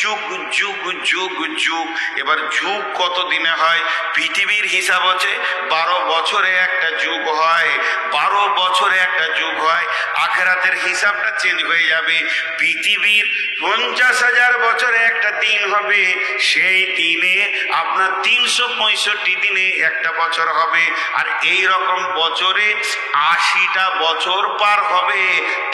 যুগ যুগ যুগ যুগ। এবার যুগ কত দিনে হয়? পৃথিবীর হিসাব হচ্ছে 12 বছরে একটা যুগ হয়, 12 বছরে একটা যুগ হয়। আখিরাতের হিসাবটা চেঞ্জ হয়ে যাবে। পৃথিবীর 50,000 বছরে একটা দিন হবে, সেই দিনে আপনার 365 দিনে একটা বছর হবে। আর এই রকম বছরে 80টা বছর পার হবে,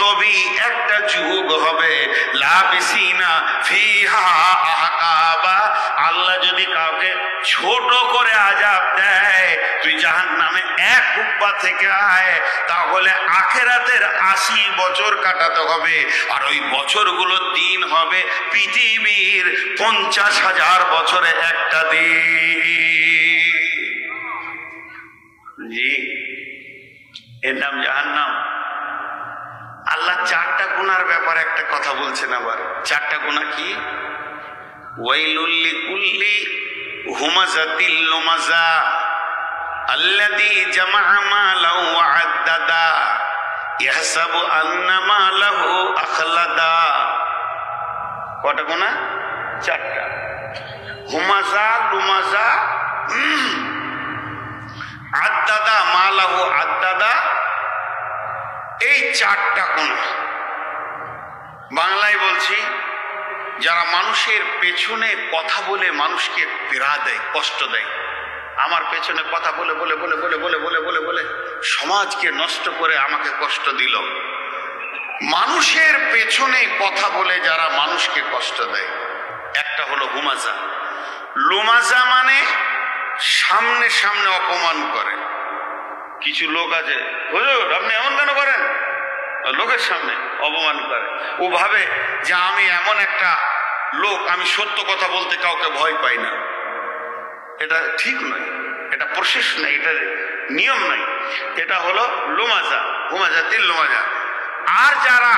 তবেই একটা যুগ হবে। লাবিসিনা ফিহা আহকাবা। আল্লাহ যদি কাউকে ছোট করে আযাব দেয়, তুই জাহান্নামে এক কুব্বা থেকে আয়, তাহলে আখিরাতের 80 বছর কাটাতে হবে। আর ওই বছরগুলো দিন হবে পৃথিবীর 50,000 বছরে একটা দিন। জি, এর নাম জাহান্নাম। আল্লাহ 4টা গুনার ব্যাপারে একটা কথা বলছেন। আবার 4টা গুনাহ কি? ওয়াইলুল লিকুল্লি হুমাযাতিল লুমাযা আল্লাযী জামাআ মালাও ওয়া আদ্দাদা ইয়াহসাবু আন্না মালাহু আখলাদা। কটা গুনাহ? 4টা। হুমাযা, লুমাযা, আদ্দাদা, মালাহু আদ্দাদা, এই 4টা গুনাহ। বাংলায় বলছি, যারা মানুষের পেছনে কথা বলে মানুষকে পীড়া দেয়, কষ্ট দেয়। আমার পেছনে কথা বলে বলে বলে বলে বলে বলে বলে বলে সমাজকে নষ্ট করে আমাকে কষ্ট দিল। মানুষের পেছনে কথা বলে যারা মানুষকে কষ্ট দেয়, একটা হলো হুমাজা। লুমাজা মানে সামনে সামনে অপমান করে। কিছু লোক আছে, হুজুর আপনি এমন কেন করেন, লোকের সামনে অপমান করে। ও ভাবে যে আমি এমন একটা লোক, আমি সত্য কথা বলতে কাউকে ভয় পাই না। এটা ঠিক নয়, এটা প্রসেস নয়, এটা নিয়ম নয়। এটা হলো লুমাজা, হুমাজাতিল লুমাজা। আর যারা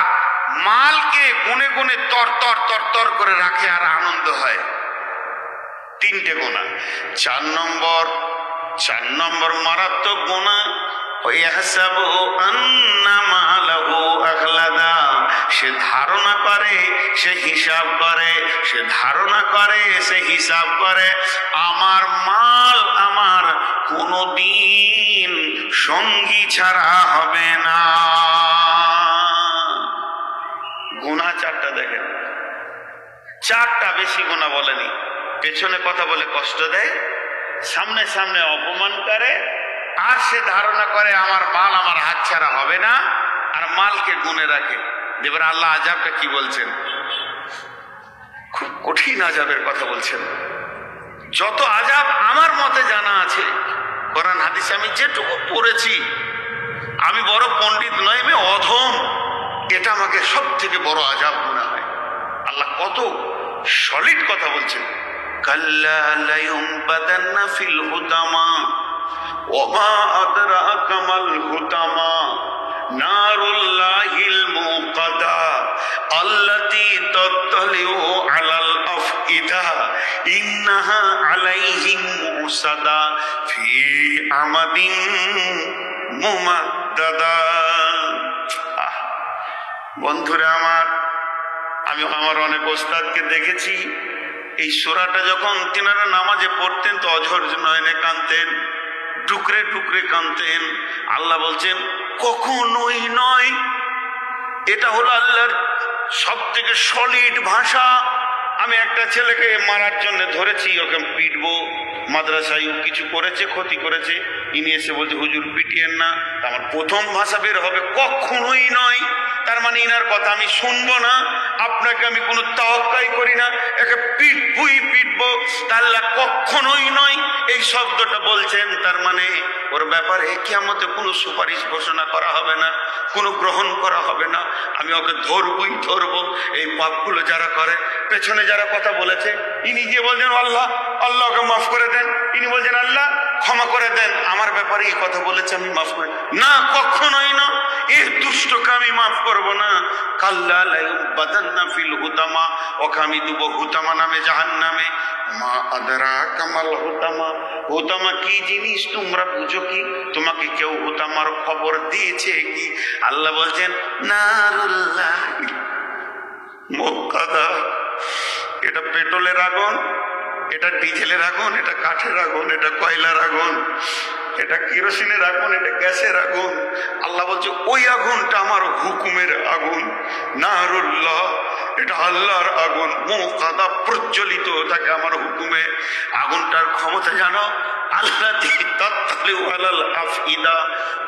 মালকে গুনে গুনে তর তর তর তর করে রাখে আর আনন্দ হয়, 3টে গুনাহ। 4 নম্বর মারাত্মক গুনাহ, ইয়াহসাবু আন্না মালাহু আখলাদা। সে ধারণা করে, সে হিসাব করে, সে ধারণা করে, সে হিসাব করে, আমার মাল আমার কোনদিন সঙ্গী ছাড়া হবে না। গুনাহ 4টা দেখেন, 4টা, বেশি গুনাহ বলেনি। পেছনে কথা বলে কষ্ট দেয়, সামনে সামনে অপমান করে, আর সে ধারণা করে আমার মাল আমার হাত ছাড়া হবে না, আর মালকে গুনে রাখে। এবার আল্লাহ আযাবটা কি বলছেন? খুব কঠিন আযাবের কথা বলছেন। যত আযাব আমার মতে জানা আছে, কোরআন হাদিস আমি যেটুকু পড়েছি, আমি বড় পণ্ডিত নয়, আমি অধম, এটা আমাকে সব থেকে বড় আযাব মনে হয়। আল্লাহ কত সলিড কথা বলছেন। কাল্লা লায়ুমবাদান্না ফিল হুতামা ওমা আদরাকা মাল হুতামা নারুল্লাহিল মুকাদা আল্লাতী তাত্তালিউ আলাল আফইদা ইন্নাহা আলাইহিম মুসাদা ফি আমাদিন মুমাদ্দাদা। বন্ধুরা আমার, আমি আমার অনেক ওস্তাদকে দেখেছি, এই সূরাটা যখন তিনারা নামাজে পড়তেন তো অঝর নয়নে কাঁদতেন, টুকরে টুকরে কাঁদতেন। আল্লাহ বলছেন কখনোই নয়। এটা হলো আল্লাহর সব থেকে সলিড ভাষা। আমি একটা ছেলেকে মারার জন্য ধরেছি, ওকে পিটবো, মাদ্রাসায় কিছু করেছে, ক্ষতি করেছে, ইনি এসে বলছে হুজুর পিটিয়েন না। আমার প্রথম ভাষা বের হবে কখনোই নয়। তার মানে ইনার কথা আমি শুনবো না, আপনাকে আমি কোনো তাওয়াক্কাই করি না, একে পিটবই পিটবো। আল্লাহ কখনোই নয় এই শব্দটা বলছেন, তার মানে ওর ব্যাপারে কিয়ামতে কোনো সুপারিশ ঘোষণা করা হবে না, কোনো গ্রহণ করা হবে না। আমি ওকে ধরবই ধরবো। এই পাপগুলো যারা করে, পেছনে যারা কথা বলেছে, ইনি গিয়ে বলছেন আল্লাহ আল্লাহকে মাফ করে দেন, ইনি বলছেন আল্লাহ ক্ষমা করে দেন, আমার ব্যাপারে এই কথা বলেছে আমি মাফ করি না, কখনোই না। এর দুষ্টকে আমি মাফ করব না। কাল্লা লায়ুবাদান্না ফিল হুতামা, ওকে আমি দেব হুতামা নামে জাহান্নামে। মা আদরাকা মাল হুতামা, হুতামা কি জিনিস তোমরা বুঝো কি? তোমাকে কেউ হুতামার খবর দিয়েছে কি? আল্লাহ বলছেন নারুল্লাহিল মুকাদা, এটা পেট্রোলের আগুন, এটা ডিজেলের আগুন, এটা কাঠের আগুন, এটা কয়লার আগুন, এটা কেরোসিনের আগুন, এটা গ্যাসের আগুন। আল্লাহ বলছে ওই আগুনটা আমার হুকুমের আগুন, নারুল্লাহ, এটা আল্লাহর আগুন, মুকাদা প্রজ্বলিত থাকে আমার হুকুমে। আগুনটার ক্ষমতা জানো? আল্লাহ তাত্তালিউ আলাল আফইদা,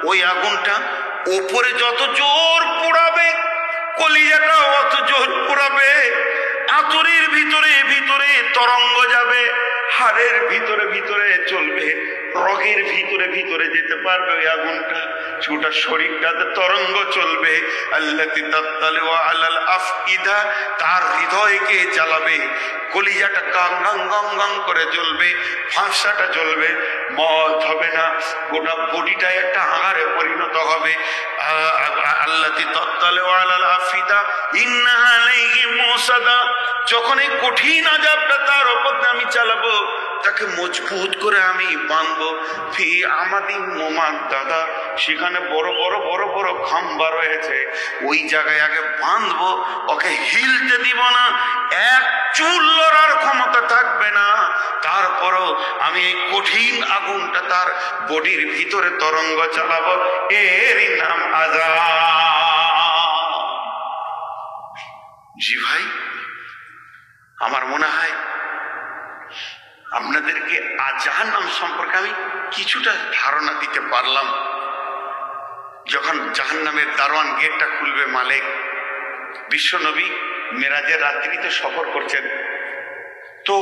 ওই আগুনটা উপরে যত জোর পোড়াবে কলিজাটা অত জোর পোড়াবে, আতুরির ভিতরে ভিতরে তরঙ্গ যাবে, হাড়ের ভিতরে ভিতরে চলবে, রগের ভিতরে ভিতরে যেতে পারবে ওই আগুনটা, গোটা শরীরটাতে তরঙ্গ চলবে। আল্লাতি তাত্তালিউ আলাল আফইদা, তার হৃদয়কে জ্বালাবে, কলিজাটা গাং গাং গাং গাং করে জ্বলবে, ফাঁসাটা জ্বলবে, মদ হবে না, গোটা বডিটা একটা আঙারে পরিণত হবে। আল্লাতি তাত্তালিউ আলাল আফইদা ইন্নাহা আলাইহিম মুসাদা, যখন এই কঠিন আযাবটা তার উপর আমি চালাবো, তাকে মজবুত করে আমি বাঁধবো, ফি আমাদিন মুমাদ্দাদা, সেখানে বড় বড় বড় বড় খাম্বা রয়েছে, ওই জায়গায় আগে বাঁধবো, ওকে হিলতে দিব না, এক চুল লড়ার ক্ষমতা থাকবে না। তারপরও আমি এই কঠিন আগুনটা তার বডির ভিতরে তরঙ্গ চালাবো, এরই নাম আযাব। জি ভাই, আমার মনে হয় আপনাদেরকে জাহান্নাম সম্পর্কে আমি কিছুটা ধারণা দিতে পারলাম। যখন জাহান্নামের দারোয়ান গেটটা খুলবে মালিক, বিশ্বনবী মেরাজের রাত্রিতে সফর করছেন, তো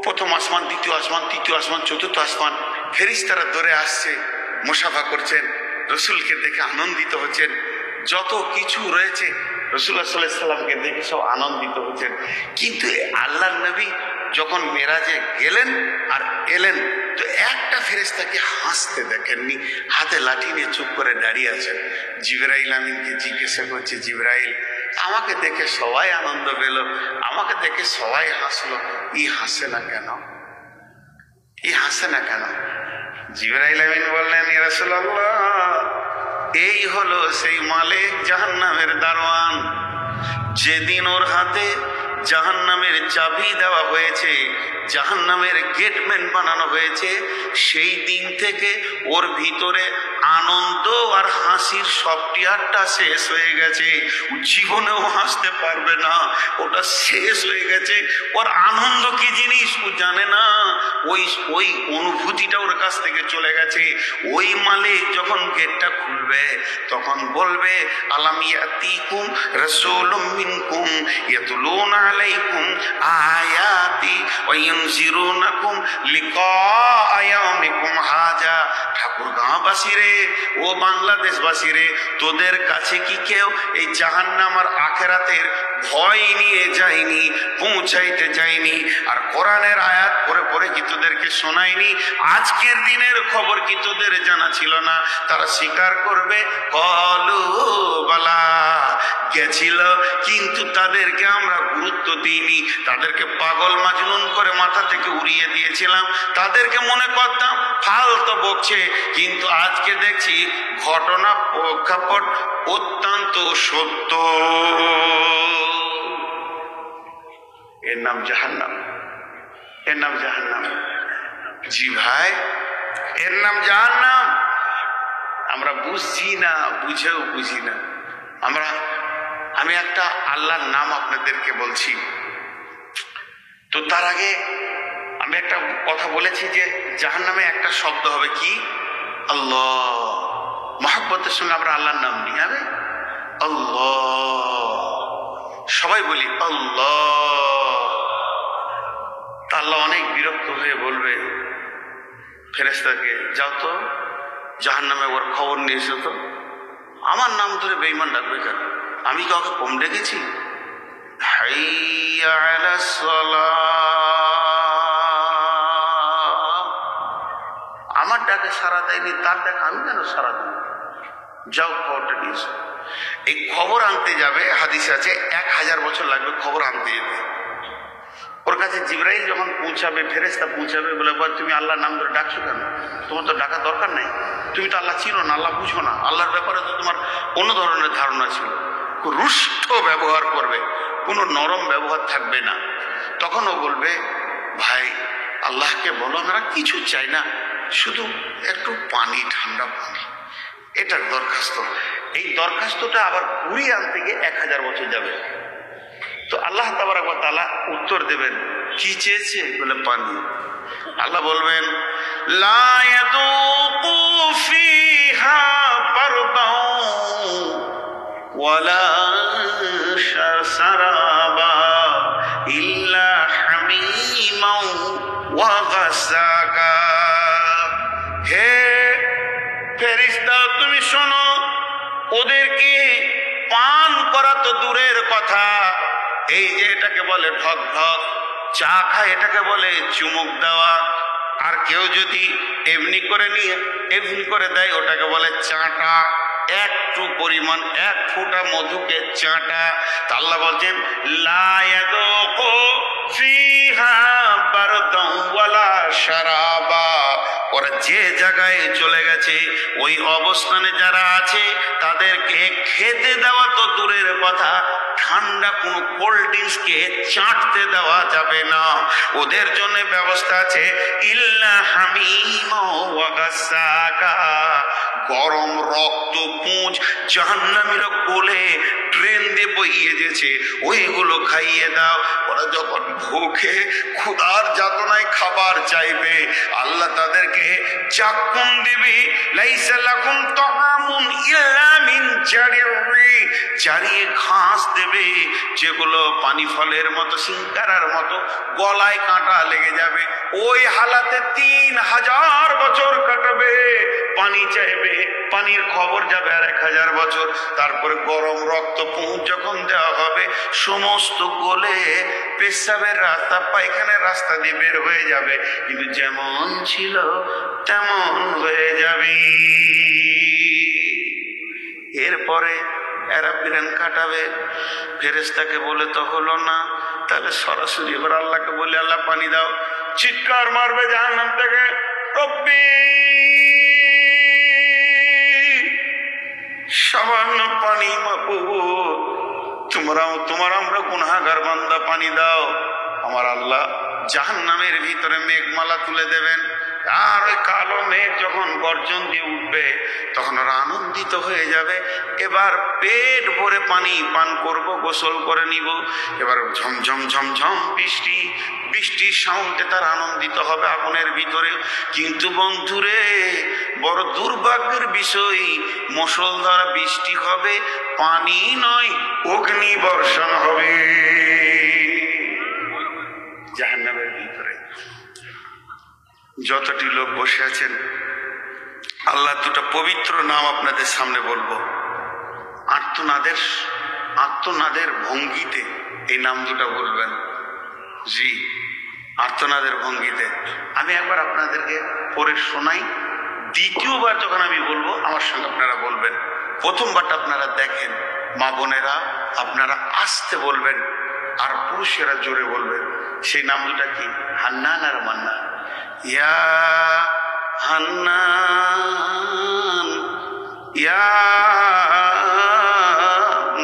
প্রথম আসমান, দ্বিতীয় আসমান, তৃতীয় আসমান, চতুর্থ আসমান, ফেরেশতারা ধরে আসছে, মুসাফা করছেন, রসুলকে দেখে আনন্দিত হচ্ছেন, যত কিছু রয়েছে রাসূলুল্লাহ সাল্লাল্লাহু আলাইহি সাল্লামকে দেখে সব আনন্দিত হচ্ছেন। কিন্তু আল্লাহর নবী যখন মেরাজে গেলেন আর এলেন, তো একটা ফেরেশতাকে হাসতে দেখেননি, হাতে লাঠি নিয়ে চুপ করে দাঁড়িয়ে আছেন। জিবরাইল আমিনকে জিজ্ঞাসা করছে, জিবরাইল, আমাকে দেখে সবাই আনন্দ পেল, আমাকে দেখে সবাই হাসলো, ই হাসে না কেন, ই হাসে না কেন? জিবরাইল আমিন বললেন, ইয়া রাসূলুল্লাহ, এই হলো সেই মালিক জাহান্নামের দারোয়ান, যেদিন ওর হাতে জাহান্নামের চাবি দেওয়া হয়েছে, জাহান্নামের গেটম্যান বানানো হয়েছে, সেই দিন থেকে ওর ভিতরে আনন্দ আর হাসির সবটি আটটা শেষ হয়ে গেছে, জীবনেও হাসতে পারবে না, ওটা শেষ হয়ে গেছে। ওর আনন্দ কি জিনিস ও জানে না, ওই অনুভূতিটা ওর কাছ থেকে চলে গেছে। ওই মালিক যখন গেটটা খুলবে তখন বলবে, আলাম ইয়াতিকুম রাসূলুম মিনকুম ইয়াতলুনা আলাইকুম আয়াতি ওয়া ইউনজিরুনাকুম লিকা ইয়াউমিকুম হাজা। ঠাকুরগাঁওবাসী রে, ও বাংলাদেশবাসী রে, তোদের কাছে কি কেউ এই জাহান্নাম আর আখিরাতের ভয় নিয়ে যায়নি, পৌঁছাইতে যায়নি? আর কোরআনের আয়াত পড়ে পড়ে কি তোদেরকে শোনায়নি? আজকের দিনের খবর কি তোদের জানা ছিল না? তারা স্বীকার করবে, কলু বালা, গেছিল, কিন্তু তাদেরকে আমরা গুরুত্ব দিইনি, তাদেরকে পাগল মাজনুন করে মাথা থেকে উড়িয়ে দিয়েছিলাম, তাদেরকে মনে করতাম ফালতু বকছে। কিন্তু আজকে দেখছি ঘটনা প্রেক্ষাপট অত্যন্ত সত্য। এর নাম জাহান্নাম, এর নাম জাহান্নাম। জি ভাই, এর নাম জাহান্নাম। আমরা বুঝছি না, বুঝেও বুঝি না। আমি একটা আল্লাহর নাম আপনাদেরকে বলছি, তো তার আগে আমি একটা কথা বলেছি যে জাহান্নামে একটা শব্দ হবে, কি? আল্লাহ। মহব্বতের সঙ্গে আমরা আল্লাহর নাম নিই, হবে আল্লাহ, সবাই বলি আল্লাহ। তা আল্লাহ অনেক বিরক্ত হয়ে বলবে ফেরেশতাকে, যাও তো জাহান্নামে ওর খবর নিয়ে এসো তো। আমার নাম ধরে বেঈমান ডাকবে কেন? আমি কাউকে কম ডেকেছি? হাইয়া আলাস সালাহ, আমার ডাকে সারা দেয়নি, তার ডাকে আমি কেন সারা দেব? যাও খবরটা নিয়ে এসো। এই খবর আনতে যাবে, হাদিসে আছে 1000 বছর লাগবে খবর আনতে যেতে। ওর কাছে জিবরাইল যখন পৌঁছাবে, ফেরেশতা পৌঁছাবে, বলে তুমি আল্লাহর নাম ধরে ডাকছো কেন? তোমার তো ডাকার দরকার নেই, তুমি তো আল্লাহ চিনো না, আল্লাহ বুঝো না, আল্লাহর ব্যাপারে তো তোমার অন্য ধরনের ধারণা ছিল। রুষ্ট ব্যবহার করবে, কোনো নরম ব্যবহার থাকবে না। তখন ও বলবে, ভাই আল্লাহকে বলো আমরা কিছু চাই না, শুধু একটু পানি, ঠান্ডা পানি, এটার দরখাস্ত। এই দরখাস্তটা আবার ঘুরিয়ে আনতে গিয়ে 1000 বছর যাবে। তো আল্লাহ তাবারক ওয়া তাআলা উত্তর দেবেন, কি চেয়েছে? বলে পানি। আল্লাহ বলবেন, লা ইয়াযুকু ফিহা বারদাও ওয়ালা শারাবা ইল্লা হামিমাও ওয়া গাসাকা। হে ফেরেশতা, তুমি শোনো, ওদেরকে পান করা তো দূরের কথা, এই যে এটাকে বলে ঢক ঢক, চা খায় এটাকে বলে চুমুক দেওয়া, আর কেউ যদি এমনি করে নিয়ে এমনি করে দেয় ওটাকে বলে চাটা। একটু পরিমাণ, 1 ফোঁটা মধুকে চাটা। তা আল্লাহ বলছেন, লা ইয়াযুকু ফিহা বারদাও ওয়ালা শারাবা। ওরা যে জায়গায় চলে গেছে, ওই অবস্থানে যারা আছে তাদেরকে খেতে দেওয়া তো দূরের কথা, ঠান্ডা কোনো কোল্ড ড্রিঙ্কসকে চাটতে দেওয়া যাবে না। ওদের জন্য ব্যবস্থা আছে, ইল্লা হামিমা ওয়া গাসাকা, গরম রক্ত পুঁজ জাহান্নামীরা কোলে ট্রেন দিয়ে বইয়ে দিয়েছে, ওইগুলো খাইয়ে দাও। ওরা যখন ভুখে ক্ষুধার যাতনায় খাবার চাইবে, আল্লাহ তাদেরকে চাকুন দিবে, লাইসা লাকুম তাআমুন ইল্লা মিন জারিউরি, জারিয়ে ঘাস দেবে, যেগুলো পানি ফলের মতো, সিংকারার মতো গলায় কাঁটা লেগে যাবে। ওই হালাতে 3000 বছর কাটাবে, পানি চাইবে, পানির খবর যাবে আর 1000 বছর। তারপরে গরম রক্ত পুঁজ যখন দেওয়া হবে, সমস্ত গলে পেশাবের রাস্তা, পায়খানার রাস্তা দিয়ে বের হয়ে যাবে, কিন্তু যেমন ছিল তেমন হয়ে যাবে। এরপরে এরা বিরান কাটাবে, ফেরেশতাকে বলে তো হলো না, তাহলে সরাসরি এবার আল্লাহকে বলে, আল্লাহ পানি দাও। চিৎকার মারবে জাহান্নাম থেকে, রব্বি, সামান্য পানি মাবুদ, তোমার আমরা গুনাহগার বান্দা, পানি দাও। আমার আল্লাহ জাহান্নামের ভিতরে মেঘমালা তুলে দেবেন, আর ওই কালো মেঘ যখন গর্জন দিয়ে উঠবে, তখন ওরা আনন্দিত হয়ে যাবে। এবার পেট ভরে পানি পান করব, গোসল করে নিব। এবার ঝমঝম ঝমঝম বৃষ্টি, বৃষ্টির সাউন্ডে তার আনন্দিত হবে আগুনের ভিতরে। কিন্তু বন্ধুরে, বড় দুর্ভাগ্যের বিষয়, মুষলধারা বৃষ্টি হবে, পানি নয়, অগ্নি বর্ষণ হবে জাহান্নামের ভিতরে। যতটি লোক বসে আছেন, আল্লাহ দুটো পবিত্র নাম আপনাদের সামনে বলবো, আর্তনাদের ভঙ্গিতে এই নাম দুটো বলবেন। জি, আর্তনাদের ভঙ্গিতে। আমি একবার আপনাদেরকে পড়ে শোনাই, দ্বিতীয়বার যখন আমি বলবো আমার সঙ্গে আপনারা বলবেন। প্রথমবারটা আপনারা দেখেন, মা বোনেরা আপনারা আস্তে বলবেন, আর পুরুষেরা জোরে বলবেন। সেই নাম দুটা কি? হান্নান আর মান্নান। ইয়া হান্নান, ইয়া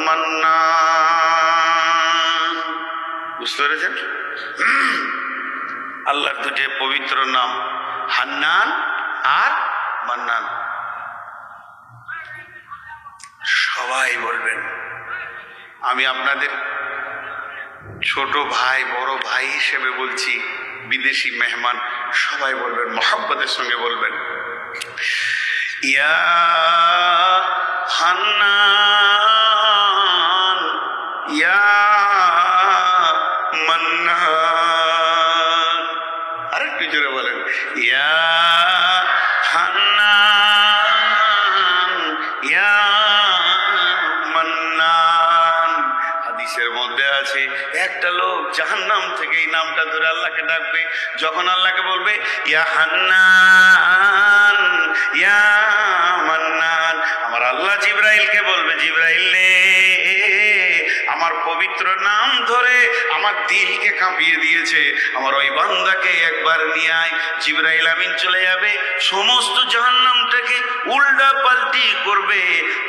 মান্নান। বুঝতে পেরেছেন? আল্লাহর দুটি পবিত্র নাম হান্নান আর মান্নান। সবাই বলবেন। আমি আপনাদের ছোট ভাই, বড় ভাই হিসেবে বলছি, বিদেশি মেহমান সবাই বলবেন, মহব্বতের সঙ্গে বলবেন, ইয়া হান্নান, ইয়া মান্নান। আরেকটু জোরে বলেন, ইয়া হান্নান, ইয়া মান্নান। হাদিসের মধ্যে আছে, একটা লোক জাহান্নাম থেকে এই নামটা ধরে আল্লাহকে ডাকবে। যখন আল্লাহকে বলবে ইয়া হান্নান, ইয়া মান্নান, আমার আল্লাহ জিবরাইলকে বলবে, জিবরাইল রে, আমার পবিত্র নাম ধরে আমার আমার দিলকে কাঁপিয়ে দিয়েছে, আমার ওই বান্দাকে একবার নিয়ে আয়। জিবরাইল আমিন চলে যাবে, সমস্ত জাহান্নামটাকে উল্টা পাল্টি করবে,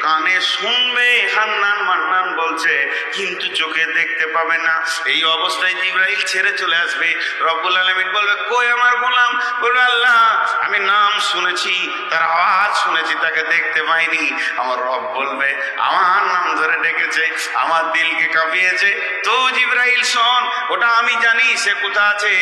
কানে শুনবে হান্নান মান্নান বলছে, কিন্তু চোখে দেখতে পাবে না। এই অবস্থায় জিবরাইল ছেড়ে চলে আসবে। রব্বুল আলামিন বলবে, কই আমার গোলাম? বলবে, আল্লাহ আমি নাম শুনেছি, তার আওয়াজ শুনেছি, তাকে দেখতে পাইনি। আমার রব বলবে, আমার নাম ধরে ডেকেছে, আমার দিলকে কাঁপিয়েছে। তো জিবরাইল শোন, ওটা আমি জানি সে কোথা আছে,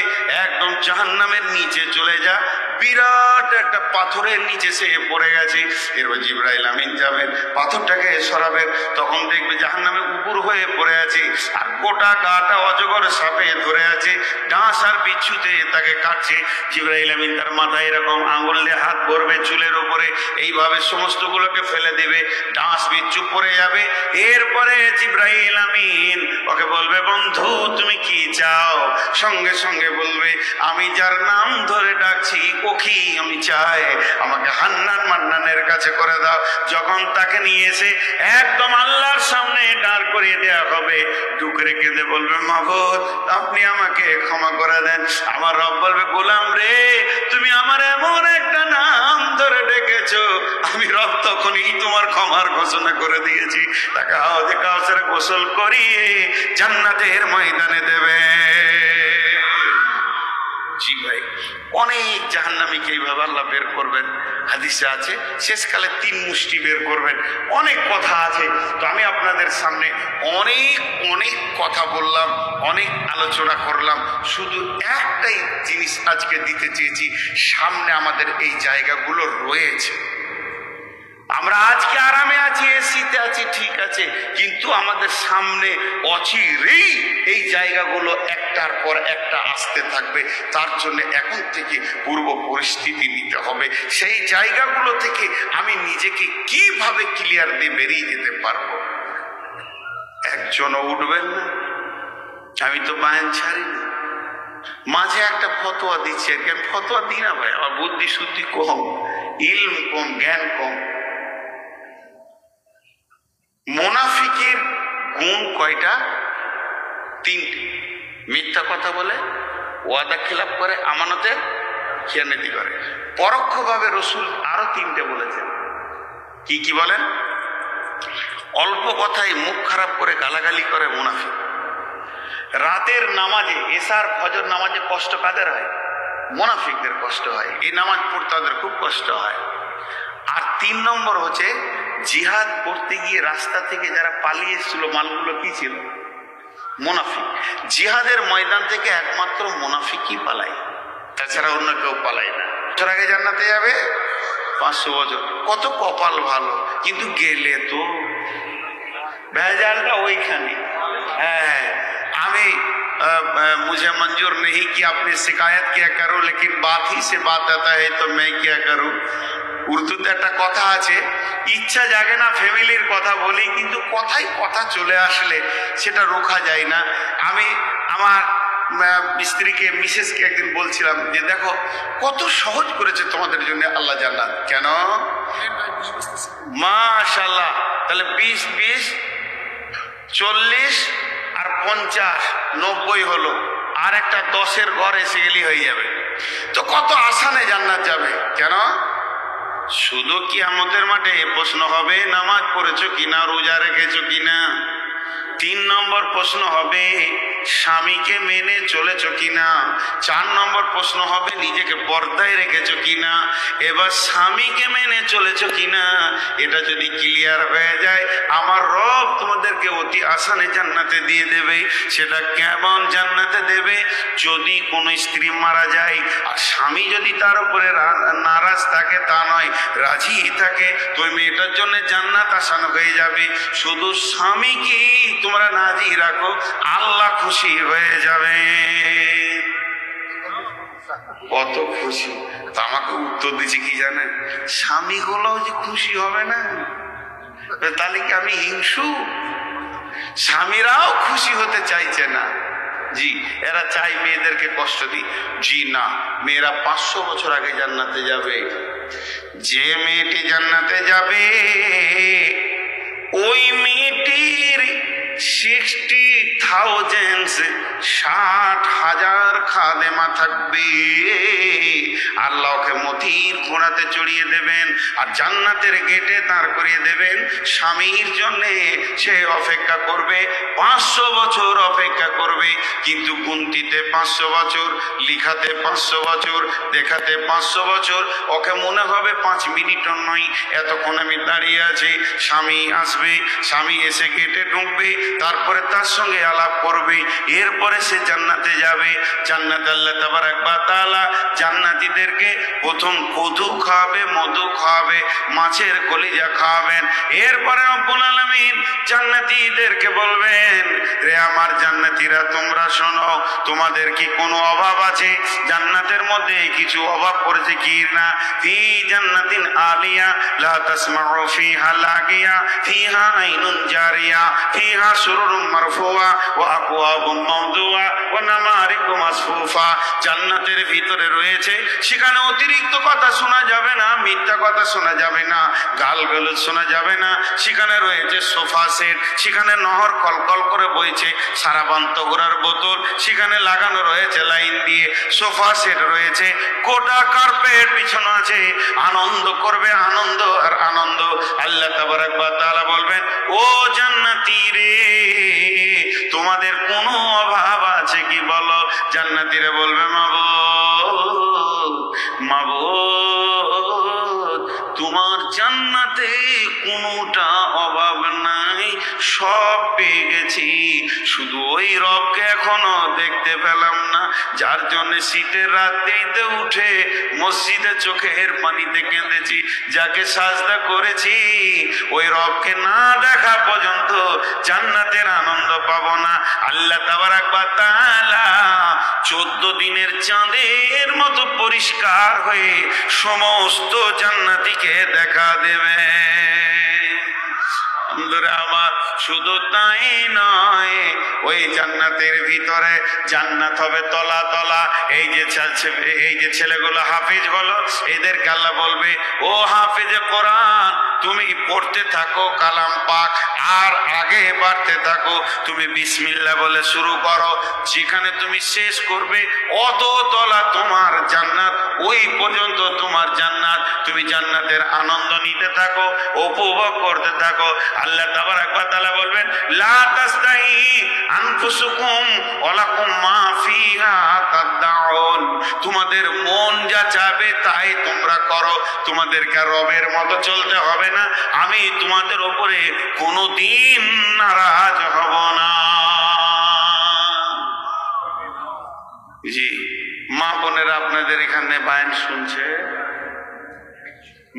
একদম জাহান্নামের নিচে চলে যা, বিরাট একটা পাথরের নিচে সে পড়ে গেছে। এরপর জিবরাইল আমিন যাবেন, পাথরটাকে সরাবেন, তখন দেখবে জাহান্নামে উপর হয়ে পড়ে আছে, আর গোটা গাটা অজগর সাপে ধরে আছে, ডাঁশ আর বিচ্ছুতে তাকে কাটছে। জিবরাইল আমিন তার মাথায় এরকম আঙুল দিয়ে হাত ভরবে চুলের উপরে, এইভাবে সমস্তগুলোকে ফেলে দেবে, ডাঁশ বিচ্ছু পড়ে যাবে। এরপরে জিবরাইল আমিন ওকে বলবে, বন্ধু তুমি কি চাও? সঙ্গে সঙ্গে বলবে, আমি যার নাম ধরে ডাকছি ওকে আমি চাই, আমাকে হান্নান মান্নানের কাছে করে দাও। যখন তাকে নিয়ে এসে একদম আল্লাহর সামনে দাঁড় করিয়ে দেওয়া হবে, ডুকরে কেঁদে বলবে, মাবুদ আপনি আমাকে ক্ষমা করে দেন। আমার রব বলবে, গোলাম রে, তুমি আমার এমন একটা নাম ধরে ডেকেছো, আমি রব তখনই তোমার ক্ষমার ঘোষণা করে দিয়েছি। তাকে হাওজে কাউসারে গোসল করিয়ে জান্নাতের ময়দানে দেবে। জি ভাই, অনেক জাহান্নামীকে এইভাবে আল্লাহ বের করবেন। হাদিসে আছে শেষকালে 3 মুষ্টি বের করবেন। অনেক কথা আছে, তো আমি আপনাদের সামনে অনেক কথা বললাম, অনেক আলোচনা করলাম। শুধু একটাই জিনিস আজকে দিতে চেয়েছি, সামনে আমাদের এই জায়গাগুলো রয়েছে। আমরা আজকে আরামে আছি, এসিতে আছি, ঠিক আছে, কিন্তু আমাদের সামনে অচিরেই এই জায়গাগুলো একটার পর একটা আসতে থাকবে। তার জন্য এখন থেকে পূর্ব পরিস্থিতি নিতে হবে। সেই জায়গাগুলো থেকে আমি নিজেকে কিভাবে ক্লিয়ার দিয়ে বেরিয়ে যেতে পারবো। একজনও উঠবেন না, আমি তো বায়ান ছাড়ি না, মাঝে একটা ফতোয়া দিচ্ছি, আর কি আমি ফতোয়া দিই না ভাই, আমার বুদ্ধি শুদ্ধি কম, ইলম কম, জ্ঞান কম। মুনাফিকের গুণ কয়টা? 3টি। মিথ্যা কথা বলে, ওয়াদা খেলাপ করে, আমানতে খেয়ানতি করে। পরোক্ষভাবে রসুল আরো 3টে বলেছেন। কি কি বলেন? অল্প কথায় মুখ খারাপ করে গালাগালি করে মুনাফিক। রাতের নামাজে, এশার ফজর নামাজে কষ্ট কাদের হয়? মুনাফিকদের কষ্ট হয়। এই নামাজ পড়তে তাদের খুব কষ্ট হয়। আর 3 নম্বর হচ্ছে, জিহাদ করতে গিয়ে রাস্তা থেকে যারা পালিয়ে এসেছিল, মালগুলো কি ছিল? মুনাফিক। জিহাদের ময়দান থেকে একমাত্র মুনাফিকই পালায়, তাছাড়া অন্য কেউ পালায় না। বছর আগে জান্নাতে যাবে, 500 বছর। কত কপাল ভালো, কিন্তু গেলে তো ভেজালটা ওইখানে। হ্যাঁ, আমি मुझे मंजूर नहीं कि आपने शिकायत किया करो, लेकिन बात ही से बात आता है तो मैं क्या करूं। উর্দুতে একটা কথা আছে, ইচ্ছা জাগে না ফ্যামিলির কথা বলি, কিন্তু কথাই কথা চলে আসলে সেটা রোখা যায় না। আমি আমার স্ত্রীকে, মিসেসকে একদিন বলছিলাম যে দেখো কত সহজ করেছে তোমাদের জন্য আল্লাহ জান্নাত। কেন? মাশাআল্লাহ। তাহলে 20 20 40 আর 50 90 হলো, আর একটা 10-এর ঘর এসে গেলি হয়ে যাবে। তো কত আসানে জান্নাত যাবে। কেন? শুধু কিয়ামতের মাঠে প্রশ্ন হবে নামাজ পড়েছো কিনা, রোজা রেখেছো কিনা। 3 নম্বর প্রশ্ন হবে স্বামীকে মেনে চলেছো কিনা। 4 নম্বর প্রশ্ন হবে নিজেকে পর্দায় রেখেছো কিনা। এবার স্বামীকে মেনে চলেছো কিনা, এটা যদি ক্লিয়ার হয়ে যায়, আমার রব তোমাদেরকে অতি আসানে জান্নাতে দিয়ে দেবে। সেটা কেমন জান্নাতে দেবে? যদি কোনো স্ত্রী মারা যায় আর স্বামী যদি তার উপরে নারাজ থাকে, তা নয়, রাজি থাকে, তো ওই মেয়েটার জন্য জান্নাত আসান হয়ে যাবে। শুধু স্বামীকে তোমরা রাজি রাখো, আল্লাহ খুশি হয়ে যাবে। কত খুশি। তা আমাকে উত্তর দিচ্ছে কি জানেন? স্বামীগুলো যে খুশি হবে না, তাহলে কি আমি হিংসু? স্বামীরাও খুশি হতে চাইছে না। জি, এরা চাই মেয়েদেরকে কষ্ট দিই। জি না, মেয়েরা 500 বছর আগে জান্নাতে যাবে। যে মেয়েটি জান্নাতে যাবে, ওই মেয়েটির 60,000 60,000 খাদেমা থাকবে। আল্লাহকে মতির ঘোড়াতে চড়িয়ে দেবেন আর জান্নাতের গেটে দাঁড় করিয়ে দেবেন। স্বামীর জন্যে সে অপেক্ষা করবে, 500 বছর অপেক্ষা করবে। কিন্তু গুনতিতে 500 বছর, লিখাতে 500 বছর, দেখাতে 500 বছর। ওকে মনে হবে 5 মিনিটও নয়, এতক্ষণ আমি দাঁড়িয়ে আছি। স্বামী আসবে, স্বামী এসে গেটে ঢুকবে, তারপরে তার সঙ্গে আলাপ করবে, এরপরে সে জান্নাতে যাবে। জান্নাতে আল্লাহ তাবারক ওয়া তাআলা জান্নাতীদেরকে প্রথম কদু খাওয়াবে, মধু খাওয়াবে, মাছের কলিজা খাওয়াবেন। এরপরে রব্বুল আলামিন জান্নাতীদেরকে বলবেন, রে আমার জান্নাতীরা তোমরা শোনো, তোমাদের কি কোনো অভাব আছে? জান্নাতের মধ্যে কিছু অভাব পড়েছে কি না? ফি জান্নাতিন আলিয়া লা তাসমাউ ফিহা লাগিয়া ফিহা আইনুন জারিয়া ফিহা সুরুরুম মারফুয়া ওয়া আকওয়াবুম মাওদুয়া ওয়া নামারিকু মাসফুফা। জান্নাতের ভিতরে রয়েছে, সেখানে অতিরিক্ত কথা শোনা যাবে না, মিথ্যা কথা শোনা যাবে না, গালগালাজ শোনা যাবে না। সেখানে রয়েছে সোফা সেট, সেখানে নহর কলকল করে বইছে, সারাবান তগরার বোতল সেখানে লাগানো রয়েছে লাইন দিয়ে, সোফা সেট রয়েছে, গোটা কার্পেট পিছনে আছে। আনন্দ করবে, আনন্দ আর আনন্দ। আল্লাহ তাবারক ওয়া তাআলা বলবেন, ও জান্নাতী রে, তোমাদের কোনো অভাব আছে কি বলো? জান্নাতীরা বলবে, মাবুদ, মাবুদ, তোমার জান্নাতে কোনোটা অভাব নাই, সব পেয়ে গেছি, শুধু ওই রবকে এখনো দেখতে পেলাম না, যার জন্য শীতের রাত্রিতে উঠে মসজিদে চোখের পানিতে কেঁদেছি, যাকে সাজদা করেছি, ওই রবকে না দেখা পর্যন্ত জান্নাতের আনন্দ পাবো না। আল্লাহ তাবারক ওয়া তাআলা 14 দিনের চাঁদের মতো পরিষ্কার হয়ে সমস্ত জান্নাতীকে দেখা দেবে। আমার শুধু তাই নয়, ওই জান্নাতের ভিতরে জান্নাত হবে তলা তলা। এই যে ছেলেগুলো হাফিজ হলো, এদেরকে আল্লাহ বলবে, ও হাফিজে কোরআন, তুমি পড়তে থাকো কালাম পাক, আর আগে বাড়তে থাকো। তুমি বিসমিল্লাহ বলে শুরু করো, যেখানে তুমি শেষ করবে অত তলা তোমার জান্নাত, ওই পর্যন্ত তোমার জান্নাত। তুমি জান্নাতের আনন্দ নিতে থাকো, উপভোগ করতে থাকো। আল্লাহ তাবারক ওয়া তাআলা বলবেন, লা তাস্তাহি আনফুসুকুম ওয়া লাকুম মা ফিহা তাদউন। তোমাদের মন যা চাবে তাই তোমরা করো, তোমাদেরকে রবের মতো চলতে হবে না। আমি তোমাদের উপরে কোনোদিন নারাজ হব না। জি মা বোনেরা, আপনাদের এখানে বায়ান শুনছে,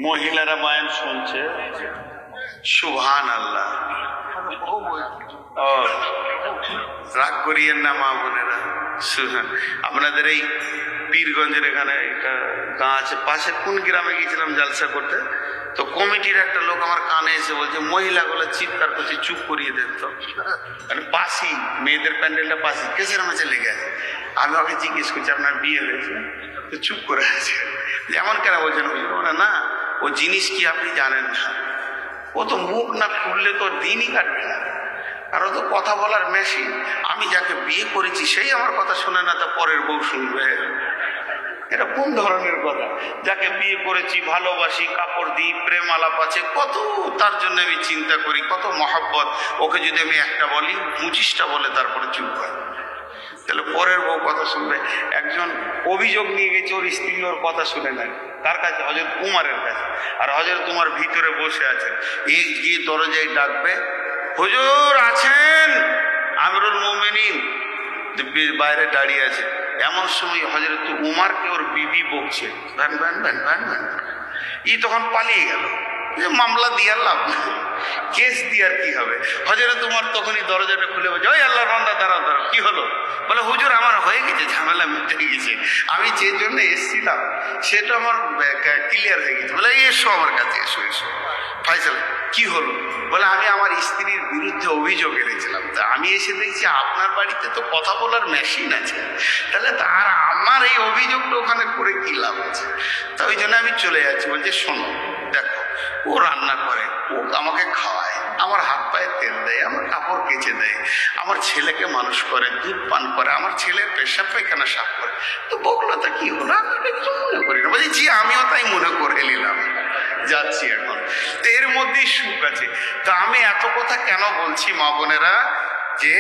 মহিলারা বায়ান শুনছে, সুবহানাল্লাহ। রাগ করিয়েন না মা বোনেরা। আপনাদের এই পীরগঞ্জের এখানে একটা গাঁ আছে, পাশে কোন গ্রামে গিয়েছিলাম জালসা করতে, তো কমিটির একটা লোক আমার কানে এসে বলছে, মহিলাগুলো চিৎকার করছে, চুপ করিয়ে দেন তো। মানে পাশি, মেয়েদের প্যান্ডেলটা পাশি, কেসের মাঝে লেগে আছে। আমি ওকে জিজ্ঞেস করছি, আপনার বিয়ে হয়েছে? তো চুপ করে আছে। যেমন কেন বলছেন? ওরা না, ও জিনিস কি আপনি জানেন না, ও তো মুখ না খুললে তো দিনই কাটবে না, আর ও তো কথা বলার মেশিন। আমি যাকে বিয়ে করেছি সেই আমার কথা শুনে না, তা পরের বউ শুনবে? এটা কোন ধরনের কথা? যাকে বিয়ে করেছি, ভালোবাসি, কাপড় দিই, প্রেম আলাপ আছে, কত তার জন্য আমি চিন্তা করি, কত মহাব্বত। ওকে যদি আমি একটা বলি, 25টা বলে তারপরে চুপ করে, তাহলে পরের বউ কথা শুনবে। একজন অভিযোগ নিয়ে গেছে, ওর স্ত্রী ওর কথা শুনে নেয়, তার কাছে, হযরত উমারের কাছে। আর হযরত উমার ভিতরে বসে আছেন, এই গিয়ে দরজায় ডাকবে, হুজুর আছেন? আমিরুল মুমিনিন বাইরে দাঁড়িয়ে আছে। এমন সময় হযরত উমারকে ওর বিবি বকছে, ভ্যান ভ্যান ভ্যান ভ্যান ভ্যান। ই তখন পালিয়ে গেল, মামলা দিয়ে লাভ, কেস দিয়ে আর কি হবে। হযরত উমার তখনই দরজাটা খুলে বলছে, ওই আল্লাহর বান্দা, দাঁড়াও দাঁড়াও, কি হলো? বলে, হুজুর আমার হয়ে গেছে, ঝামেলা মিটে গেছে, আমি যে জন্য এসেছিলাম সেটা আমার ক্লিয়ার হয়ে গেছে। বলে, এসো আমার কাছে, এসো এসো। ফাইসাল, কি হলো? বলে, আমি আমার স্ত্রীর বিরুদ্ধে অভিযোগ এনেছিলাম, তা আমি এসে দেখছি আপনার বাড়িতে তো কথা বলার মেশিন আছে, তাহলে তার আমার এই অভিযোগটা ওখানে করে কি লাভ আছে? তা ওই জন্য আমি চলে যাচ্ছি। বলছে, শোনো, দেখো ও রান্না করে, ও আমাকে খাওয়ায়, আমার হাত পায়ে তেল দেয়, আমার কাপড় কেচে দেয়, আমার ছেলেকে মানুষ করে, দুধ পান করে, আমার ছেলের পেশাব পায়খানা সাফ করে। তো বকলতা কি হলো? আমি এটা কিছু মনে করি না। বলছি জি, আমিও তাই মনে করে নিলাম, যাচ্ছি এখন। তো এর মধ্যেই সুখ আছে। তো আমি এত কথা কেন বলছি মা বোনেরা, যে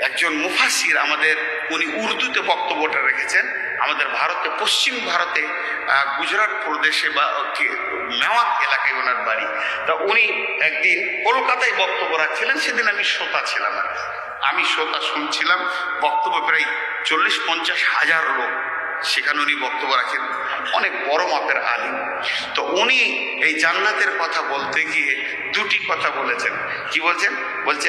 একজন মুফাসসির আমাদের, উনি উর্দুতে বক্তব্যটা রেখেছেন। আমাদের ভারতে, পশ্চিম ভারতে গুজরাট প্রদেশে বা মেওয়াত এলাকায় ওনার বাড়ি। তা উনি একদিন কলকাতায় বক্তব্য রাখছিলেন। সেদিন আমি শ্রোতা ছিলাম আর কি। আমি শ্রোতা শুনছিলাম বক্তব্য, প্রায় 40-50 হাজার লোক সেখানে উনি বক্তব্য রাখেন, অনেক বড় মাপের আলিম। তো উনি এই জান্নাতের কথা বলতে গিয়ে দুটি কথা বলেছেন। কি বলছেন? বলছে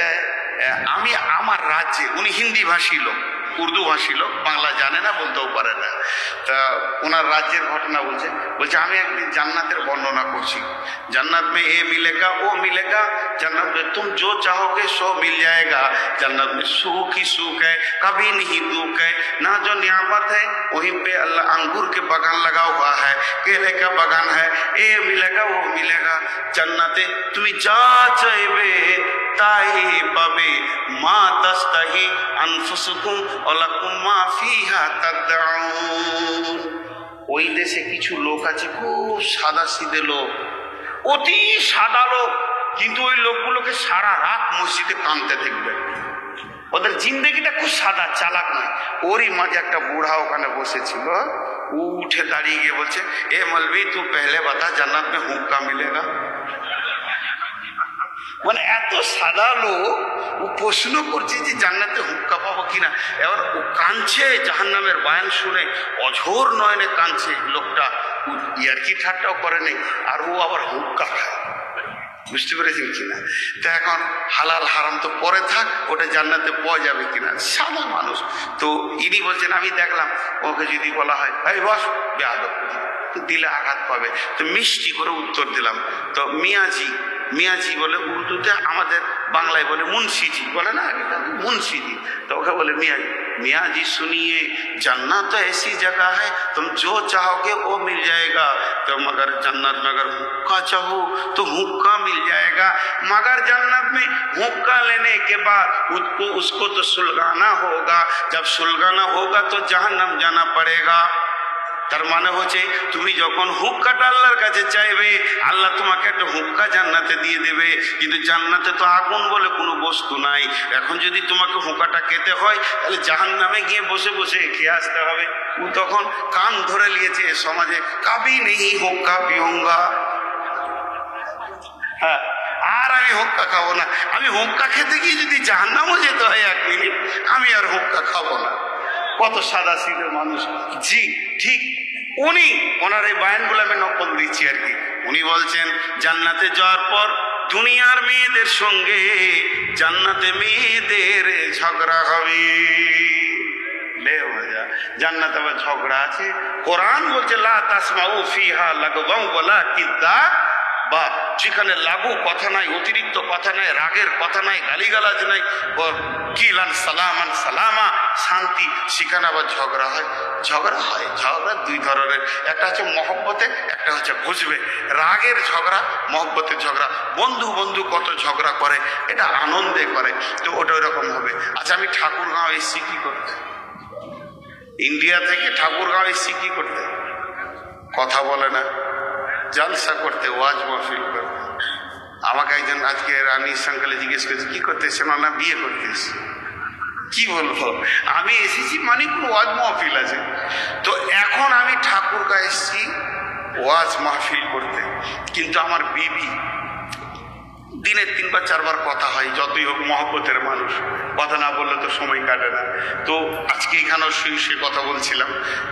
আমি আমার রাজ্যে, উনি হিন্দি ভাষী লোক, উর্দু ভাষী লোক, বাংলা জানে না, বলতেও পারে না। তা ওনার রাজ্যের ঘটনা বলছে। আমি একদিন জান্নাতের বর্ণনা করছি। জান্নাত में ये मिलेगा वो मिलेगा, जन्नत में तुम जो चाहोगे सो मिल जाएगा, जन्नत में सुख ही सुख है, कभी नहीं दुख है, ना जो नियामत है वहीं पे अल्लाह अंगूर के बागान लगा हुआ है, केले का बागान है, ये मिलेगा वो मिलेगा। जन्नते তুমি যা চাইবে তাই পাবে, মা তাস্তাহি আনফুসুকুম ওয়ালাকুম মা ফিহা তাদউন। ওই দেশে কিছু লোক আছে, খুব সাদা সিধে লোক, অতি সাদা লোক, কিন্তু ওই লোকগুলোকে সারা রাত মসজিদে কাঁদতে দেখবেন। ওদের জিন্দেগিটা খুব সাদা, চালাক নয়। ওরই মাঝে একটা বুড়া ওখানে বসেছিল, ও উঠে দাঁড়িয়ে গিয়ে বলছে, এ মলবি তু পেহলে বাতা জান্নাত মে হুক্কা মিলেগা। মানে এত সাদা লোক, ও প্রশ্ন করছে যে জান্নাতে হুক্কা পাবো কিনা। এবার ও কাঁদছে, জাহান্নামের বয়ান শুনে অঝোর নয়নে কাঁদছে লোকটা। ইয়ার্কি ঠাট্টাও করে নেই, আর ও আবার হুক্কা খায়। বুঝতে পেরেছেন কিনা? তো এখন হালাল হারাম তো পরে থাক, ওটা জান্নাতে পাওয়া যাবে কিনা, সাদা মানুষ। তো ইনি বলছেন, আমি দেখলাম ওকে যদি বলা হয় এই বস, বেয়াদব, তো দিলে আঘাত পাবে। তো মিষ্টি করে উত্তর দিলাম। তো মিয়াজি, মিয়াজি বলে উর্দুতে, আমাদের বাংলায় বলে মুন্সিজি, বলে না মুন্সিজি। তো ওকে বলে মিয়াজি। मियाजी सुनिए, जन्नत तो ऐसी जगह है तुम जो चाहोगे वो मिल जाएगा, तो मगर जन्नत में अगर हुक्का चाहो तो हुक्का मिल जाएगा, मगर जन्नत में हुक्का लेने के बाद उसको तो सुलगाना होगा, जब सुलगाना होगा तो जहन्नम जाना पड़ेगा। তার মানে হচ্ছে তুমি যখন হুক্কাটা আল্লাহর কাছে চাইবে, আল্লাহ তোমাকে একটা হুক্কা জান্নাতে দিয়ে দেবে। কিন্তু জান্নাতে তো আগুন বলে কোনো বস্তু নাই। এখন যদি তোমাকে হুক্কাটা খেতে হয়, তাহলে জাহান্নামে গিয়ে বসে বসে খেয়ে আসতে হবে। ও তখন কান ধরে নিয়েছে সমাজে, কাবি নেই হুক্কা পিউঙ্গা। হ্যাঁ, আর আমি হুক্কা খাবো না। আমি হুক্কা খেতে গিয়ে যদি জাহান্নামও যেতে হয় 1 মিনিট, আমি আর হুক্কা খাবো না। কত সাদা সিধে মানুষ। জি ঠিক, উনি ওনার এই বয়ানগুলো আমি নকল দিচ্ছি আর কি। উনি বলছেন জান্নাতে যাওয়ার পর দুনিয়ার মেয়েদের সঙ্গে জান্নাতে মেয়েদের ঝগড়া হবে। জান্নাতে আবার ঝগড়া আছে। কোরআন বলছে লা তাসমাউ ফিহা লাগওয়ান ওয়ালা কিদ্দা, বা যেখানে লাগু কথা নাই, অতিরিক্ত কথা নাই, রাগের কথা নাই, গালিগালাজ নাই, কিলান সালামান সালামা, শান্তি, সেখানে আবার ঝগড়া হয়। ঝগড়া দুই ধরনের, একটা হচ্ছে মহব্বতে, একটা হচ্ছে বুঝবে। রাগের ঝগড়া, মহব্বতের ঝগড়া। বন্ধু বন্ধু কত ঝগড়া করে, এটা আনন্দে করে, তো ওটা ওইরকম হবে। আচ্ছা, আমি ঠাকুরগাঁও এসছি কি করতে, ইন্ডিয়া থেকে ঠাকুরগাঁও এসছি কি করতে, কথা বলে না, জলসা করতে, ওয়াজ মাহফিল করতে। আমাকে একজন আজকে রানী সাঙ্কালে জিজ্ঞেস করেছে কি করতে এসছে, না বিয়ে করতে এসছি। কি বলবো, আমি এসেছি মানে কোনো ওয়াজ মাহফিল আছে। তো এখন আমি ঠাকুরগাঁও এসছি ওয়াজ মাহফিল করতে, কিন্তু আমার বিবি দিনে 3-4 বার কথা হয়, যতই হোক মহব্বতের মানুষ, কথা না বললে তো সময় কাটে না। তো আজকে এখানেও শুয়ে কথা বলছিলাম,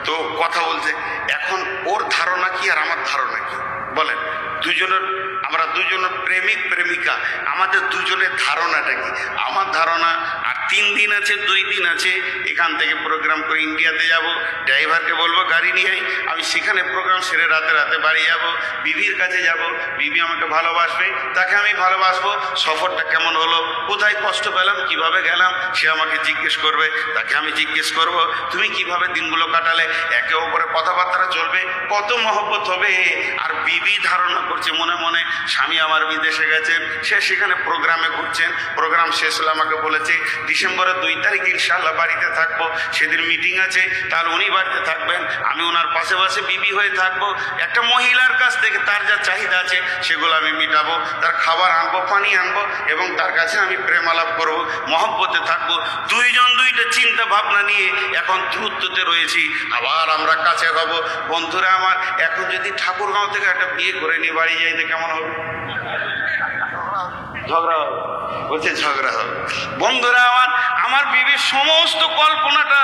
তো কথা বলছে। এখন ওর ধারণা কি আর আমার ধারণা কি বলেন? দুজনের আমরা দুজন প্রেমিক প্রেমিকা, আমাদের দুজনের ধারণাটা কি? আমার ধারণা আর 3 দিন আছে, 2 দিন আছে, এখান থেকে প্রোগ্রাম করে ইন্ডিয়াতে যাব। ড্রাইভারকে বলবো গাড়ি নিয়ে আই, আমি সেখানে প্রোগ্রাম সেরে রাতে রাতে বাড়ি যাব, বিবির কাছে যাব, বিবি আমাকে ভালোবাসবে, তাকে আমি ভালোবাসবো। সফরটা কেমন হলো, কোথায় কষ্ট পেলাম, কিভাবে গেলাম, সে আমাকে জিজ্ঞেস করবে, তাকে আমি জিজ্ঞেস করব তুমি কিভাবে দিনগুলো কাটালে। একে অপরে কথাবার্তা চলবে, কত মহব্বত হবে। আর বিবি ধারণা করছে মনে মনে স্বামী আমার বিদেশে গেছেন, সে সেখানে প্রোগ্রামে ঘুরছেন, প্রোগ্রাম শেষ হলে আমাকে বলেছে ডিসেম্বরের 2 তারিখ ইনশাআল্লাহ বাড়িতে থাকবো, সেদিন মিটিং আছে, তাহলে উনি বাড়িতে থাকবেন, আমি ওনার পাশে পাশে বিবি হয়ে থাকবো। একটা মহিলার কাছ থেকে তার যা চাহিদা আছে সেগুলো আমি মিটাবো, তার খাবার আনবো, পানি আনবো, এবং তার কাছে আমি প্রেম আলাপ করবো, মহব্বতে থাকবো। দুইজন দুইটা চিন্তা ভাবনা নিয়ে এখন দূরত্বতে রয়েছি, আবার আমরা কাছে হব। বন্ধুরা আমার, এখন যদি ঠাকুরগাঁও থেকে একটা বিয়ে করে নিয়ে বাড়ি যাইতে কেমন হবে? ঝগড়া হবে, বলছে ঝগড়া হবে। বন্ধুরা আমার, আমার বিবির সমস্ত কল্পনাটা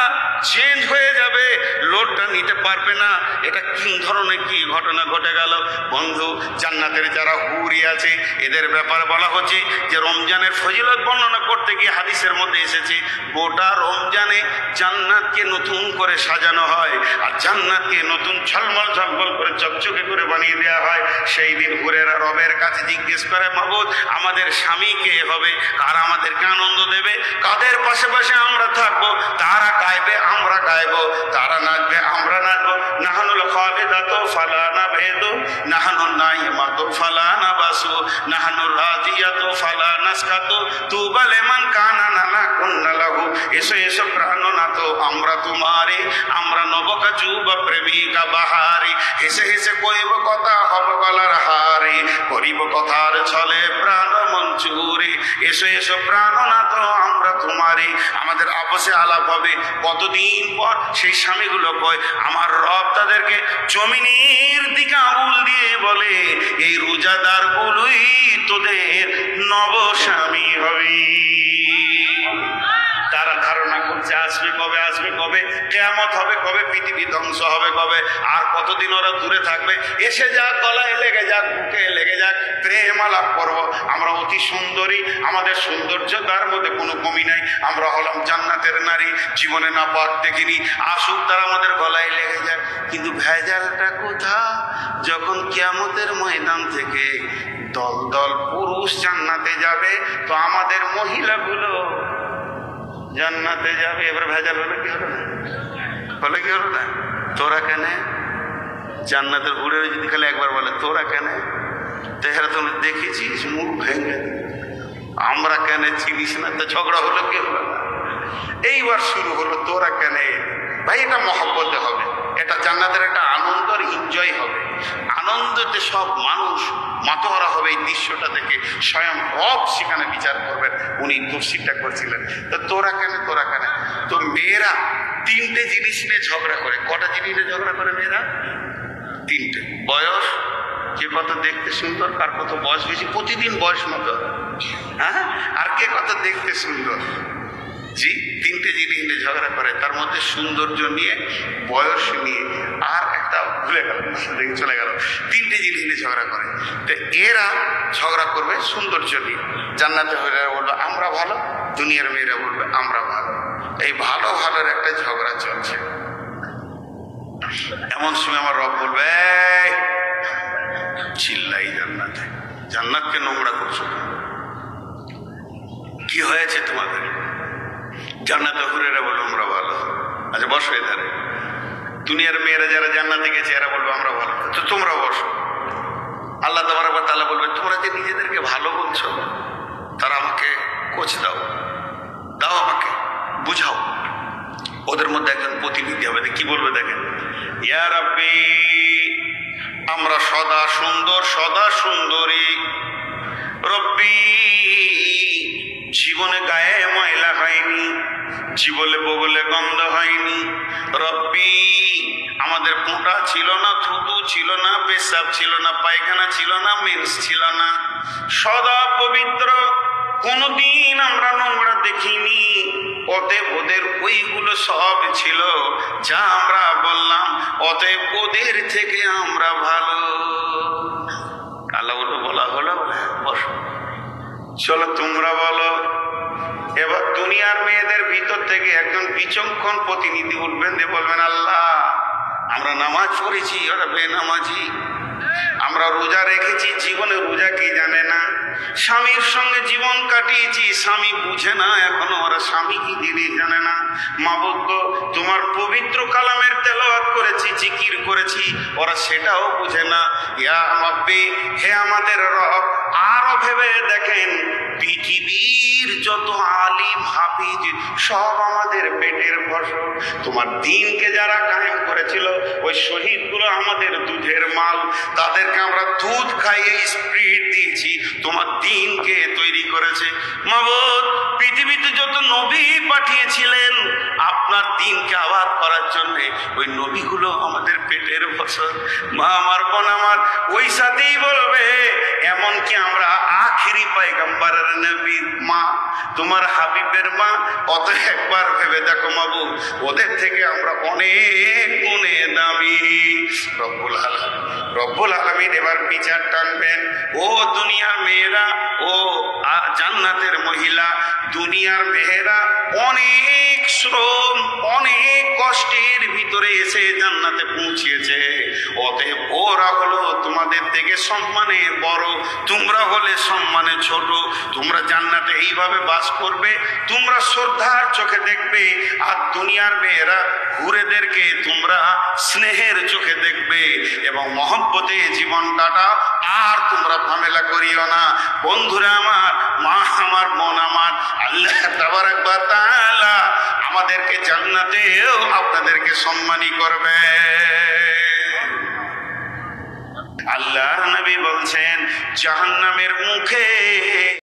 চেঞ্জ হয়ে যাবে, লোডটা নিতে পারবে না। এটা কি ধরনের কি ঘটনা ঘটে গেল বন্ধু? জান্নাতের যারা হুরি আছে এদের ব্যাপারে বলা হচ্ছে যে রমজানের ফজিলত বর্ণনা করতে গিয়ে হাদিসের মধ্যে এসেছে গোটা রমজানে জান্নাতকে নতুন করে সাজানো হয়, আর জান্নাতকে নতুন ঝলমল ঝলমল করে চকচকে করে বানিয়ে দেওয়া হয়। সেই দিন হুরেরা রবের কাছে জিজ্ঞেস করে, মাবুদ আমাদের স্বামী কে হবে, কারা আমাদেরকে আনন্দ দেবে, কাদের পাশে পাশে আমরা থাকবো, তারা গাইবে আমরা গাইবো, তারা নাচবে আমরা নাচবো। নাহানুল খালিদাতু ফালা নাবহিদু, নাহানুন নাইমাতু ফালা নাবাসু, নাহানুর রাজিয়াতু ফালা নাসকাতু, তুবা লিমান কানা নানা কুন্না লাহু। এসো এসো প্রাণনাথ আমরা তোমারে, আমরা নবকা যুবা প্রেমিকা বাহারি, হেসে হেসে কইব কথা হব গলার হারি, করিব কথার ছলে প্রাণ মঞ্চুরে। এসো এসো প্রাণনাথ আমরা তোমারে, আমাদের আপসে আলাপ হবে। কতদিন পর সেই স্বামীগুলো কয়, আমার রব তাদেরকে জমিনের দিকে আঙুল দিয়ে বলে, এই রোজাদার গুলোই তোদের নব স্বামী হবে। তারা ধারণা করছে আসবে কবে, আসবে কবে, কিয়ামত হবে কবে, পৃথিবী ধ্বংস হবে কবে, আর কতদিন ওরা দূরে থাকবে। এসে যাক, গলায় লেগে যাক, বুকে লেগে যাক, প্রেম আলাপ করবো। আমরা অতি সুন্দরী, আমাদের সৌন্দর্য তার মধ্যে কোনো কমি নাই, আমরা হলাম জান্নাতের নারী, জীবনে না পাক দেখিনি, আসুক তারা আমাদের গলায় লেগে যাক। কিন্তু ভেজালটা কোথা? যখন কিয়ামতের ময়দান থেকে দল দল পুরুষ জান্নাতে যাবে, তো আমাদের মহিলাগুলো জান্নাতে যাবে। এবার ভেজাল হলে কি হলো না? হলে কি হলো না? তোরা কেন জান্নাতের ঘুরে যদি খালি একবার বলে তোরা কেন, তেহারা তুমি দেখেছিস, মুখ ভেঙে আমরা কেন চিনিস না, তো ঝগড়া হলো কি হলো না? এইবার শুরু হলো তোরা কেন। ভাই এটা মহব্বতে হবে, এটা জান্নাতের একটা আনন্দ আর এনজয় হবে। আনন্দতে সব মানুষ মাতোহারা হবে এই দৃশ্যটা দেখে। স্বয়ং রব সেখানে বিচার করবেন, উনি তফসিরটা করছিলেন। তো তোরা কেন, তোরা কেন? তো মেয়েরা 3টে জিনিস নিয়ে ঝগড়া করে। কটা জিনিস নিয়ে ঝগড়া করে মেয়েরা? 3টে। বয়স, কে কত দেখতে সুন্দর, কার কত বয়স বেশি, প্রতিদিন বয়স মতো, হ্যাঁ, আর কে কত দেখতে সুন্দর। জি, 3টে জিনিস নিয়ে ঝগড়া করে, তার মধ্যে সৌন্দর্য নিয়ে, বয়স নিয়ে, আর একটা ভুলে গেল, চলে গেল। 3টে জিনিস নিয়ে ঝগড়া করে। তো এরা ঝগড়া করবে সৌন্দর্য নিয়ে। জান্নাতে হলে বলবে আমরা ভালো, দুনিয়ার মেয়েরা বলবে আমরা ভালো। এই ভালো ভালোর একটা ঝগড়া চলছে। এমন সময় আমার রব বলবে, চিল্লাই জান্নাতে, জান্নাতকে নোংরা করছো, কি হয়েছে তোমাদের? জান্নাতে হুরেরা বলবো আমরা ভালো। আচ্ছা বসো এধারে। দুনিয়ার মেয়েরা যারা জান্নাতে গেছে এরা বলবে আমরা ভালো, তো তোমরা বসো। আল্লাহ তাআলা বলবে তোমরা যে নিজেদেরকে ভালো বলছো, তারা আমাকে কোচ দাও, দাও আমাকে বুঝাও। ওদের মধ্যে একজন প্রতিনিধি হবে, কি বলবে দেখেন, ইয়া রাব্বি আমরা সদা সুন্দর, সদা সুন্দরী, রব্বি জীবনে গায়ে ময়লা হয়নি, জীবনে বগলে গন্ধ হয়নি, রব্বি আমাদের পোঁটা ছিল না, থুতু ছিল না, পেশাব ছিল না, পায়খানা ছিল না, মেন্স ছিল না, সদা পবিত্র, কোনদিন আমরা নোংরা দেখিনি। অতএব ওদের ওইগুলো সব ছিল যা আমরা বললাম, অতএব ওদের থেকে আমরা ভালো। আল্লাহ বলা হলো চলো তোমরা বলো। এবার দুনিয়ার মেয়েদের ভিতর থেকে একজন বিচক্ষণ প্রতিনিধি উঠবেন, দিয়ে বলবেন আল্লাহ আমরা নামাজ পড়েছি, ওরা বেনামাজি। আমরা রোজা রেখেছি, জীবনে রোজা কি জানে না। স্বামীর সঙ্গে জীবন কাটিয়েছি, স্বামী বুঝে না এখনো, ওরা স্বামী কি জিনিস জানে না। মাবুদ গো, তোমার পবিত্র কালামের তেলাওয়াত করেছি, জিকির করেছি, ওরা সেটাও বুঝে না। ইয়া রাব্বি, হে আমাদের রব। আরো ভেবে দেখেন, পৃথিবীর যত আলিম হাফিজ সব আমাদের পেটের ফসল। তোমার দিনকে যারা কায়েম করেছিল, ওই শহীদগুলো আমাদের দুধের মাল, তাদেরকে আমরা দুধ খাইয়ে স্পিরিট দিয়েছি, তোমার দিনকে তৈরি করেছে। মাবুদ, পৃথিবীতে যত নবী পাঠিয়েছিলেন আপনার দিনকে আবাদ করার জন্য, ওই নবীগুলো আমাদের পেটের ফসল। মা আমার, বোন আমার, ওই সাথেই বলবে এমনকি আমরা আখিরি পয়গম্বরের নবী মা, তোমার হাবিবের মা। অত একবার ভেবে দেখো মাবুদ, ওদের থেকে আমরা অনেক গুণে দামি। রব্বুল আলামিন এবার বিচার টানবেন। ও দুনিয়ার মেয়েরা, ও জান্নাতের মহিলা, দুনিয়ার মেয়েরা অনেক শ্রম অনেক কষ্টের ভিতরে এসে জান্নাতে পৌঁছিয়েছে, অতএব ওরা হলো তোমাদের থেকে সম্মানে বড়, তোমরা হলে সম্মানে ছোট। তোমরা জান্নাতে এইভাবে বাস করবে, তোমরা শ্রদ্ধার চোখে দেখবে, আর দুনিয়ার মেয়েরা হুরেদেরকে তোমরা স্নেহের চোখে দেখবে এবং মহব্বতে জীবন কাটাও, আর তোমরা ঝামেলা করিও না। বন্ধুরা আমার, মা আমার, বোন আমার, আল্লাহ তাবারাক ওয়া তাআলা আমাদেরকে জান্নাতেও আপনাদেরকে সম্মানী করবে। আল্লাহর নবী বলছেন জাহান্নামের মুখে